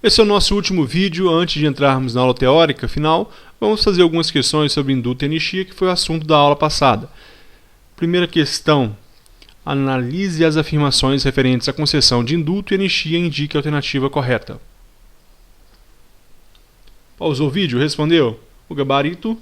Esse é o nosso último vídeo. Antes de entrarmos na aula teórica final, vamos fazer algumas questões sobre induto e anistia, que foi o assunto da aula passada. Primeira questão: analise as afirmações referentes à concessão de induto e anistia e indique a alternativa correta. Pausou o vídeo? Respondeu? O gabarito.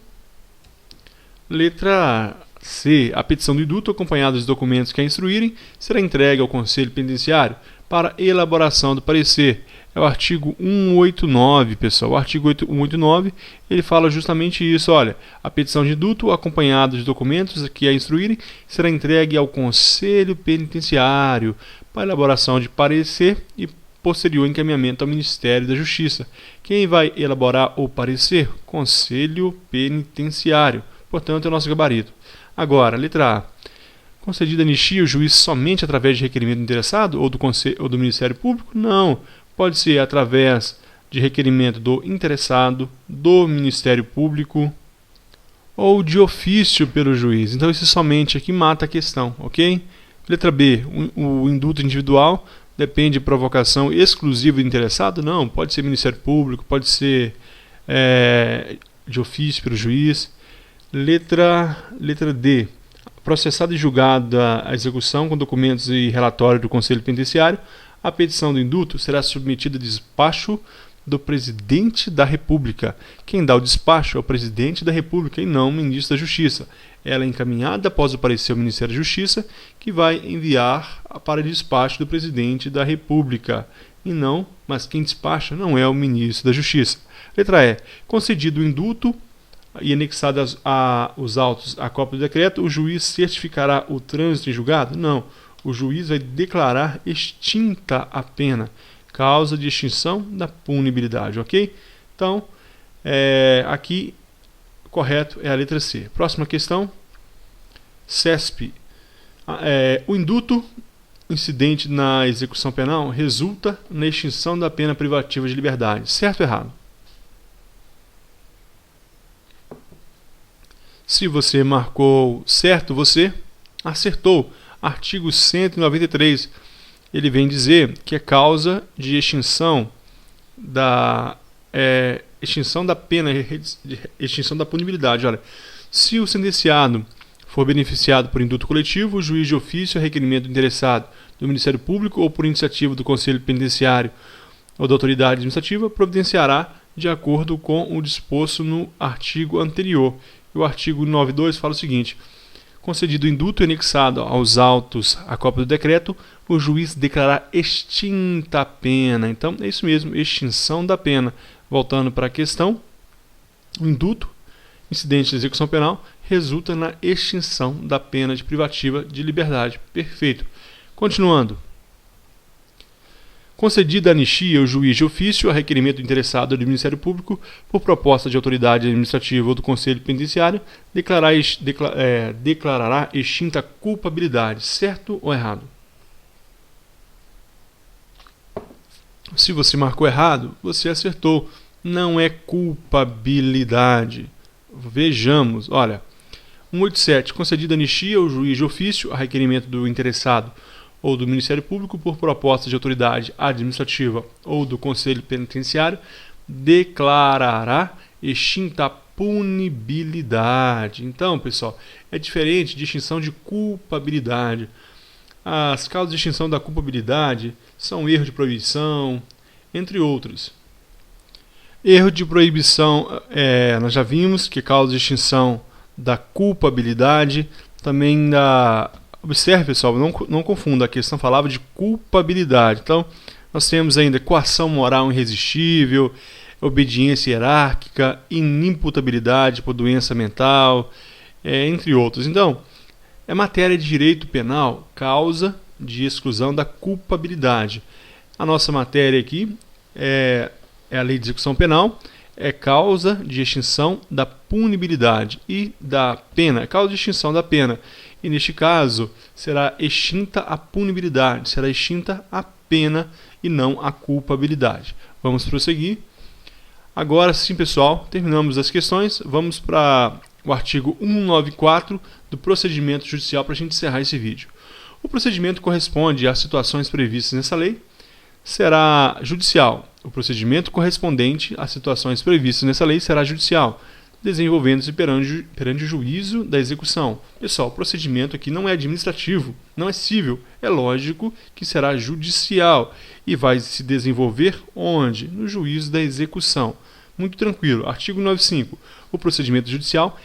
Letra C. A petição do induto, acompanhada dos documentos que a instruírem, será entregue ao Conselho Penitenciário para elaboração do parecer. É o artigo 189, pessoal. O artigo 189, ele fala justamente isso. Olha, a petição de induto, acompanhada dos documentos que a instruírem, será entregue ao Conselho Penitenciário para elaboração de parecer e posterior encaminhamento ao Ministério da Justiça. Quem vai elaborar o parecer? Conselho Penitenciário. Portanto, é o nosso gabarito. Agora, letra A. Concedida anistia, o juiz somente através de requerimento do interessado ou do Ministério Público? Não. Pode ser através de requerimento do interessado, do Ministério Público ou de ofício pelo juiz. Então, esse somente aqui mata a questão, ok? Letra B. O induto individual depende de provocação exclusiva do interessado? Não. Pode ser Ministério Público, pode ser de ofício pelo juiz. Letra D. Processado e julgado a execução com documentos e relatório do Conselho Penitenciário, a petição do induto será submetida a despacho do Presidente da República. Quem dá o despacho é o Presidente da República e não o Ministro da Justiça. Ela é encaminhada após o parecer ao Ministério da Justiça, que vai enviar para despacho do Presidente da República. Mas quem despacha não é o Ministro da Justiça. Letra E. Concedido o induto e anexados os autos à cópia do decreto, o juiz certificará o trânsito em julgado? Não. O juiz vai declarar extinta a pena, causa de extinção da punibilidade, ok? Então, aqui, correto é a letra C. Próxima questão. CESP. O induto incidente na execução penal resulta na extinção da pena privativa de liberdade. Certo ou errado? Se você marcou certo, você acertou. Artigo 193, ele vem dizer que é causa de extinção da pena, extinção da punibilidade. Olha, se o sentenciado for beneficiado por induto coletivo, o juiz de ofício, a requerimento do interessado do Ministério Público ou por iniciativa do Conselho Penitenciário ou da autoridade administrativa, providenciará de acordo com o disposto no artigo anterior. E o artigo 92 fala o seguinte: concedido o induto e anexado aos autos a cópia do decreto, o juiz declarará extinta a pena. Então, é isso mesmo, extinção da pena. Voltando para a questão, o induto, incidente de execução penal, resulta na extinção da pena de privativa de liberdade. Perfeito. Continuando. Concedida a anistia, o juiz de ofício, a requerimento do interessado do Ministério Público, por proposta de autoridade administrativa ou do Conselho Penitenciário, declarará extinta a culpabilidade. Certo ou errado? Se você marcou errado, você acertou. Não é culpabilidade. Vejamos. Olha, 187. Concedida a anistia, o juiz de ofício, a requerimento do interessado ou do Ministério Público, por proposta de autoridade administrativa ou do Conselho Penitenciário, declarará extinta a punibilidade. Então, pessoal, é diferente de extinção de culpabilidade. As causas de extinção da culpabilidade são erro de proibição, entre outros. Erro de proibição, nós já vimos que causa de extinção da culpabilidade, também da... Observe, pessoal, não confunda, a questão falava de culpabilidade. Então, nós temos ainda coação moral irresistível, obediência hierárquica, inimputabilidade por doença mental, entre outros. Então, é matéria de direito penal, causa de exclusão da culpabilidade. A nossa matéria aqui é a lei de execução penal, é causa de extinção da punibilidade e da pena, é causa de extinção da pena. E neste caso, será extinta a punibilidade, será extinta a pena e não a culpabilidade. Vamos prosseguir. Agora sim, pessoal, terminamos as questões. Vamos para o artigo 194 do procedimento judicial para a gente encerrar esse vídeo. O procedimento corresponde às situações previstas nessa lei, será judicial. O procedimento correspondente às situações previstas nessa lei será judicial, desenvolvendo-se perante o juízo da execução. Pessoal, o procedimento aqui não é administrativo, não é civil, é lógico que será judicial e vai se desenvolver onde? No juízo da execução. Muito tranquilo. Artigo 95. O procedimento judicial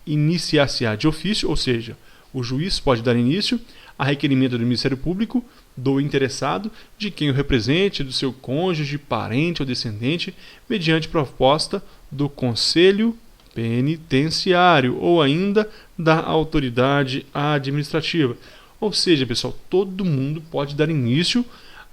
iniciar-se-á de ofício, ou seja, o juiz pode dar início a requerimento do Ministério Público, do interessado, de quem o represente, do seu cônjuge, parente ou descendente, mediante proposta do Conselho Penitenciário ou ainda da autoridade administrativa. Ou seja, pessoal, todo mundo pode dar início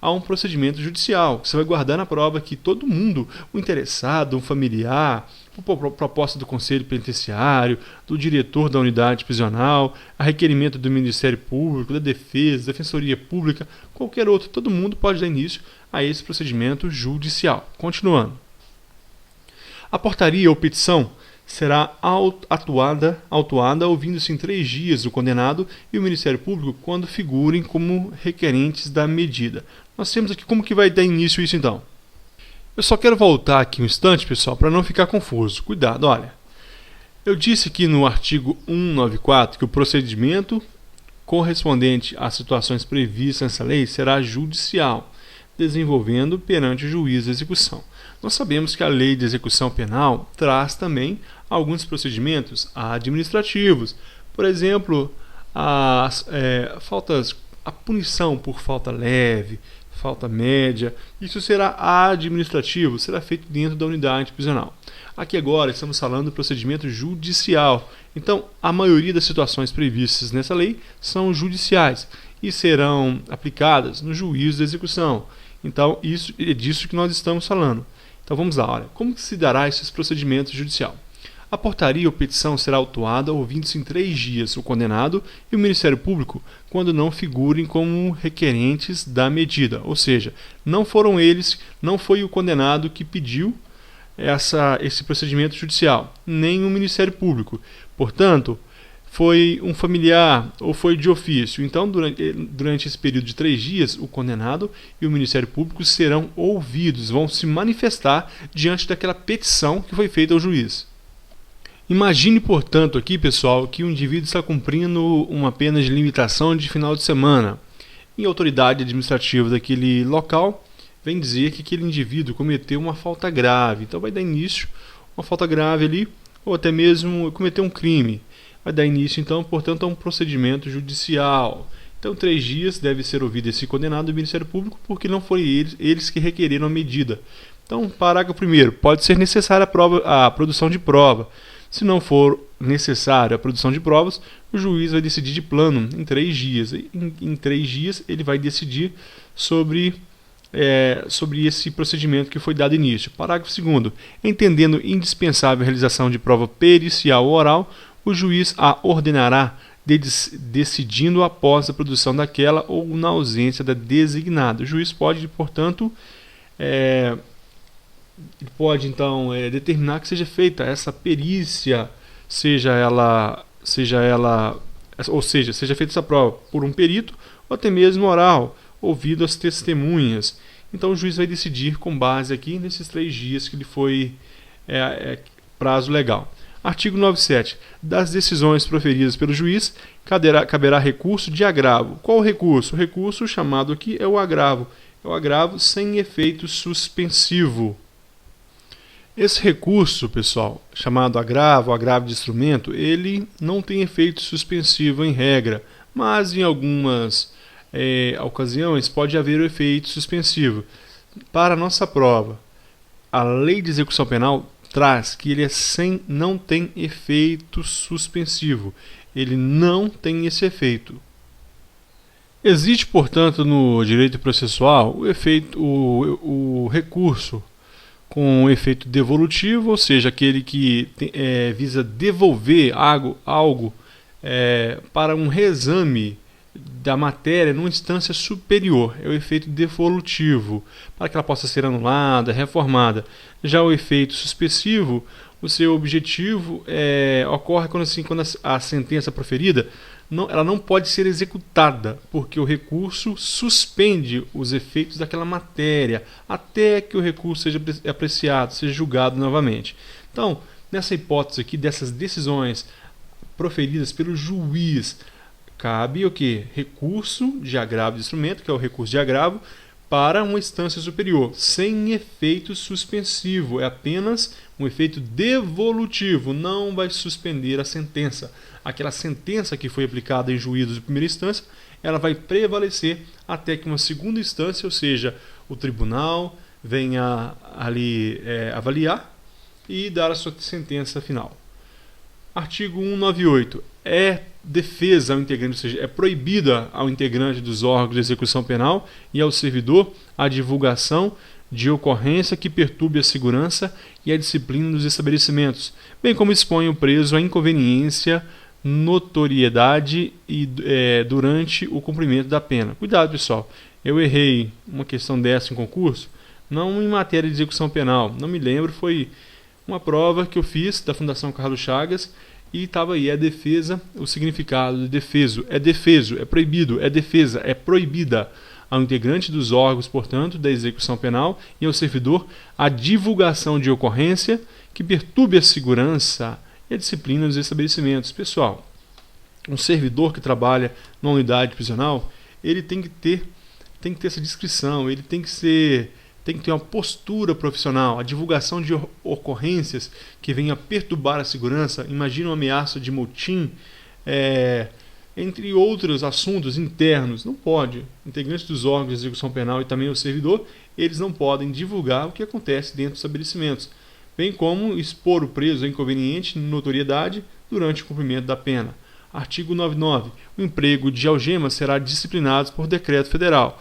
a um procedimento judicial. Você vai guardar na prova que todo mundo, o interessado, um familiar, por proposta do Conselho Penitenciário, do diretor da unidade prisional, a requerimento do Ministério Público, da Defesa, da Defensoria Pública, qualquer outro, todo mundo pode dar início a esse procedimento judicial. Continuando. A portaria ou petição será autuada ouvindo-se em 3 dias o condenado e o Ministério Público quando figurem como requerentes da medida. Nós temos aqui como que vai dar início isso então. Eu só quero voltar aqui um instante, pessoal, para não ficar confuso. Cuidado, olha. Eu disse aqui no artigo 194 que o procedimento correspondente às situações previstas nessa lei será judicial, desenvolvendo perante o juiz de execução. Nós sabemos que a lei de execução penal traz também alguns procedimentos administrativos. Por exemplo, a punição por falta leve, falta média, isso será administrativo, será feito dentro da unidade prisional. Aqui agora estamos falando do procedimento judicial. Então, a maioria das situações previstas nessa lei são judiciais e serão aplicadas no juízo de execução. Então, isso é disso que nós estamos falando. Então, vamos lá. Olha, como se dará esses procedimentos judicial? A portaria ou petição será autuada ouvindo-se em 3 dias o condenado e o Ministério Público quando não figurem como requerentes da medida. Ou seja, não foi o condenado que pediu esse procedimento judicial, nem o Ministério Público. Portanto, foi um familiar ou foi de ofício. Então, durante esse período de 3 dias, o condenado e o Ministério Público serão ouvidos, vão se manifestar diante daquela petição que foi feita ao juiz. Imagine, portanto, aqui, pessoal, que o indivíduo está cumprindo uma pena de limitação de final de semana. E a autoridade administrativa daquele local vem dizer que aquele indivíduo cometeu uma falta grave. Então vai dar início a uma falta grave ali, ou até mesmo cometeu um crime. Vai dar início, então, portanto, a um procedimento judicial. Então, 3 dias deve ser ouvido esse condenado do Ministério Público, porque não foi eles que requereram a medida. Então, parágrafo 1º, pode ser necessária a produção de prova. Se não for necessária a produção de provas, o juiz vai decidir de plano em 3 dias. Em 3 dias ele vai decidir sobre esse procedimento que foi dado início. Parágrafo 2º. Entendendo indispensável a realização de prova pericial ou oral, o juiz a ordenará decidindo após a produção daquela ou na ausência da designada. O juiz pode, portanto, determinar que seja feita essa perícia, seja feita essa prova por um perito ou até mesmo oral, ouvido as testemunhas. Então o juiz vai decidir com base aqui nesses 3 dias que lhe foi prazo legal. Artigo 97. Das decisões proferidas pelo juiz, caberá recurso de agravo. Qual o recurso? O recurso chamado aqui é o agravo. É o agravo sem efeito suspensivo. Esse recurso, pessoal, chamado agravo de instrumento, ele não tem efeito suspensivo em regra, mas em algumas ocasiões pode haver o efeito suspensivo. Para a nossa prova, a lei de execução penal traz que ele não tem efeito suspensivo. Ele não tem esse efeito. Existe, portanto, no direito processual o recurso com efeito devolutivo, ou seja, aquele que visa devolver algo para um reexame da matéria numa instância superior. É o efeito devolutivo, para que ela possa ser anulada, reformada. Já o efeito suspensivo, o seu objetivo ocorre quando a sentença proferida ela não pode ser executada, porque o recurso suspende os efeitos daquela matéria até que o recurso seja apreciado, seja julgado novamente. Então, nessa hipótese aqui, dessas decisões proferidas pelo juiz, cabe o quê? Recurso de agravo de instrumento, que é o recurso de agravo, para uma instância superior, sem efeito suspensivo, é apenas um efeito devolutivo, não vai suspender a sentença. Aquela sentença que foi aplicada em juízo de primeira instância, ela vai prevalecer até que uma segunda instância, ou seja, o tribunal venha ali avaliar e dar a sua sentença final. Artigo 198. É defesa ao integrante, ou seja, é proibida ao integrante dos órgãos de execução penal e ao servidor a divulgação de ocorrência que perturbe a segurança e a disciplina dos estabelecimentos, bem como expõe o preso à inconveniência, notoriedade e durante o cumprimento da pena. Cuidado, pessoal, eu errei uma questão dessa em concurso, não em matéria de execução penal, não me lembro, foi uma prova que eu fiz da Fundação Carlos Chagas e estava aí, defesa, o significado de defeso, é proibido, é defesa, é proibida ao integrante dos órgãos, portanto, da execução penal e ao servidor a divulgação de ocorrência que perturbe a segurança e a disciplina dos estabelecimentos. Pessoal, um servidor que trabalha numa unidade prisional, ele tem que ter essa discrição, ele tem que ter uma postura profissional. A divulgação de ocorrências que venham a perturbar a segurança, imagina uma ameaça de motim, entre outros assuntos internos, não pode. Integrantes dos órgãos de execução penal e também o servidor, eles não podem divulgar o que acontece dentro dos estabelecimentos, bem como expor o preso a inconveniente notoriedade durante o cumprimento da pena. Artigo 99. O emprego de algemas será disciplinado por decreto federal.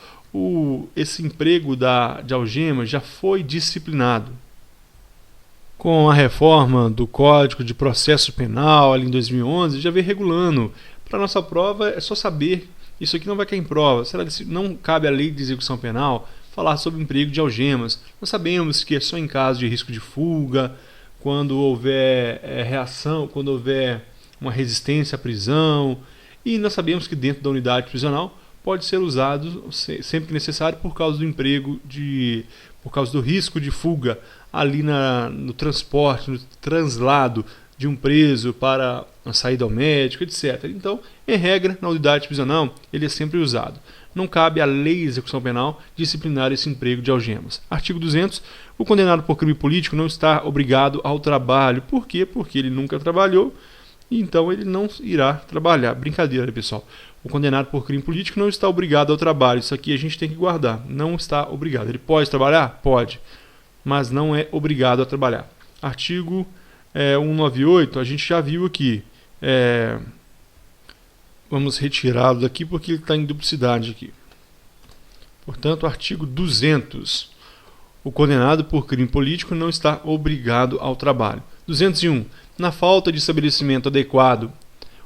Esse emprego de algema já foi disciplinado. Com a reforma do Código de Processo Penal ali em 2011, já veio regulando. Para a nossa prova é só saber, isso aqui não vai cair em prova. Não cabe à lei de execução penal falar sobre o emprego de algemas. Nós sabemos que é só em caso de risco de fuga, quando houver reação, quando houver uma resistência à prisão, e nós sabemos que dentro da unidade prisional pode ser usado sempre que necessário por causa do por causa do risco de fuga ali no transporte, no translado de um preso para a saída ao médico, etc. Então, em regra, na unidade prisional, ele é sempre usado. Não cabe à lei de execução penal disciplinar esse emprego de algemas. Artigo 200. O condenado por crime político não está obrigado ao trabalho. Por quê? Porque ele nunca trabalhou, então ele não irá trabalhar. Brincadeira, pessoal. O condenado por crime político não está obrigado ao trabalho. Isso aqui a gente tem que guardar. Não está obrigado. Ele pode trabalhar? Pode. Mas não é obrigado a trabalhar. Artigo 198, a gente já viu aqui. Vamos retirá-lo daqui porque ele está em duplicidade aqui. Portanto, artigo 200. O condenado por crime político não está obrigado ao trabalho. 201. Na falta de estabelecimento adequado,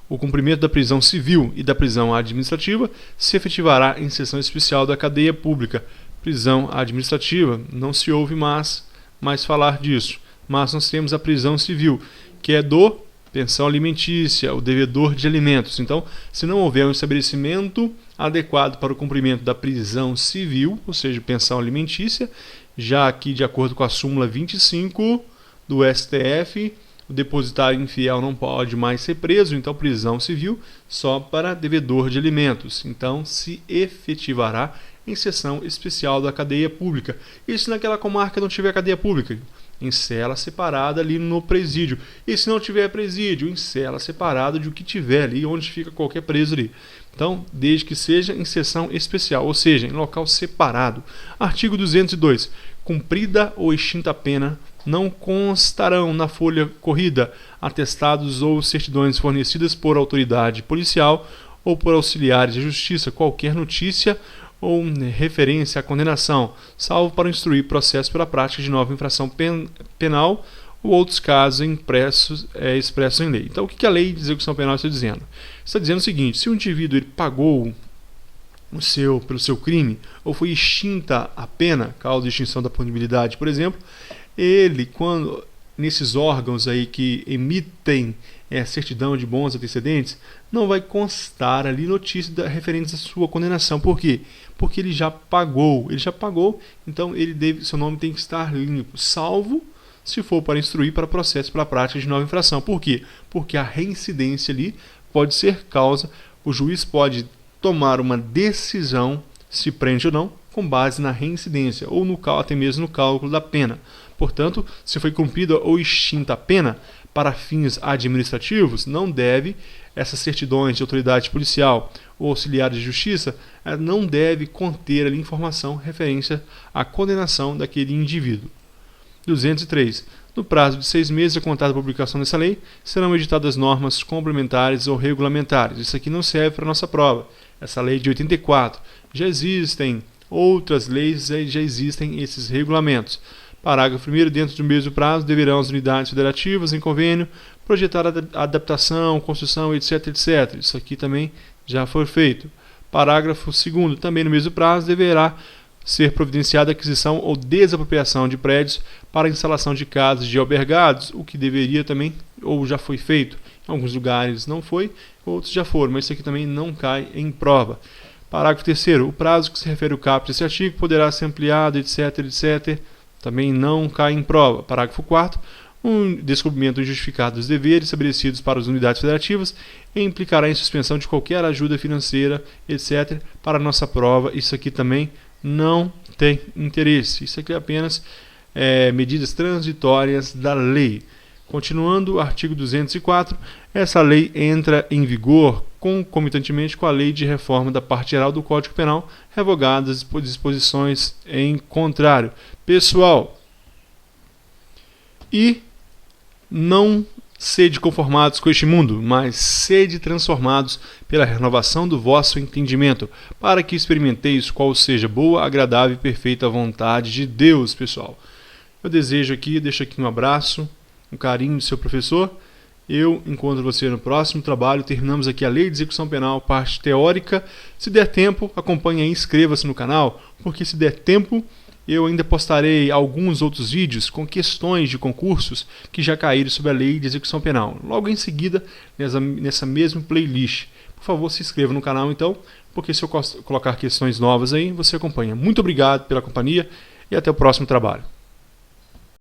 o cumprimento da prisão civil e da prisão administrativa se efetivará em sessão especial da cadeia pública. Prisão administrativa, não se ouve mais falar disso, mas nós temos a prisão civil, que é do pensão alimentícia, o devedor de alimentos. Então, se não houver um estabelecimento adequado para o cumprimento da prisão civil, ou seja, pensão alimentícia, já aqui de acordo com a súmula 25 do STF, o depositário infiel não pode mais ser preso, então prisão civil só para devedor de alimentos. Então se efetivará em sessão especial da cadeia pública. Isso naquela comarca não tiver cadeia pública, em cela separada ali no presídio. E se não tiver presídio, em cela separada de o que tiver ali, onde fica qualquer preso ali. Então, desde que seja em sessão especial, ou seja, em local separado. Artigo 202. Cumprida ou extinta a pena, não constarão na folha corrida atestados ou certidões fornecidas por autoridade policial ou por auxiliares de justiça qualquer notícia ou referência à condenação, salvo para instruir processo pela prática de nova infração penal ou outros casos expressos em lei. Então, o que a lei de execução penal está dizendo? Está dizendo o seguinte: se o indivíduo ele pagou pelo seu crime, ou foi extinta a pena, causa de extinção da punibilidade, por exemplo, ele, quando nesses órgãos aí que emitem certidão de bons antecedentes, não vai constar ali notícia referente à sua condenação. Por quê? Porque ele já pagou, então seu nome tem que estar limpo, salvo se for para instruir para processo pela prática de nova infração. Por quê? Porque a reincidência ali pode ser causa, o juiz pode tomar uma decisão se prende ou não, com base na reincidência, ou até mesmo no cálculo da pena. Portanto, se foi cumprida ou extinta a pena, para fins administrativos, não deve, essas certidões de autoridade policial ou auxiliar de justiça, não deve conter ali informação referente à condenação daquele indivíduo. 203. No prazo de 6 meses a contar da publicação dessa lei, serão editadas normas complementares ou regulamentares. Isso aqui não serve para a nossa prova. Essa lei de 84. Já existem outras leis, já existem esses regulamentos. Parágrafo 1º. Dentro do mesmo prazo, deverão as unidades federativas, em convênio, projetar a adaptação, construção, etc, etc. Isso aqui também já foi feito. Parágrafo 2º. Também no mesmo prazo, deverá ser providenciada a aquisição ou desapropriação de prédios para a instalação de casas de albergados, o que deveria também, ou já foi feito. Em alguns lugares não foi, outros já foram, mas isso aqui também não cai em prova. Parágrafo 3º. O prazo que se refere ao caput desse artigo poderá ser ampliado, etc, etc. Também não cai em prova. Parágrafo 4º. Um descumprimento injustificado dos deveres estabelecidos para as unidades federativas implicará em suspensão de qualquer ajuda financeira, etc. Para a nossa prova, isso aqui também não tem interesse. Isso aqui é apenas medidas transitórias da lei. Continuando, artigo 204, essa lei entra em vigor concomitantemente com a lei de reforma da parte geral do Código Penal, revogadas as disposições em contrário. Pessoal, e não sede conformados com este mundo, mas sede transformados pela renovação do vosso entendimento, para que experimenteis qual seja boa, agradável e perfeita vontade de Deus, pessoal. Eu deixo aqui um abraço, um carinho do seu professor. Eu encontro você no próximo trabalho. Terminamos aqui a Lei de Execução Penal, parte teórica. Se der tempo, acompanhe aí, inscreva-se no canal, porque se der tempo, eu ainda postarei alguns outros vídeos com questões de concursos que já caíram sobre a Lei de Execução Penal. Logo em seguida, nessa mesma playlist. Por favor, se inscreva no canal então, porque se eu colocar questões novas aí, você acompanha. Muito obrigado pela companhia e até o próximo trabalho.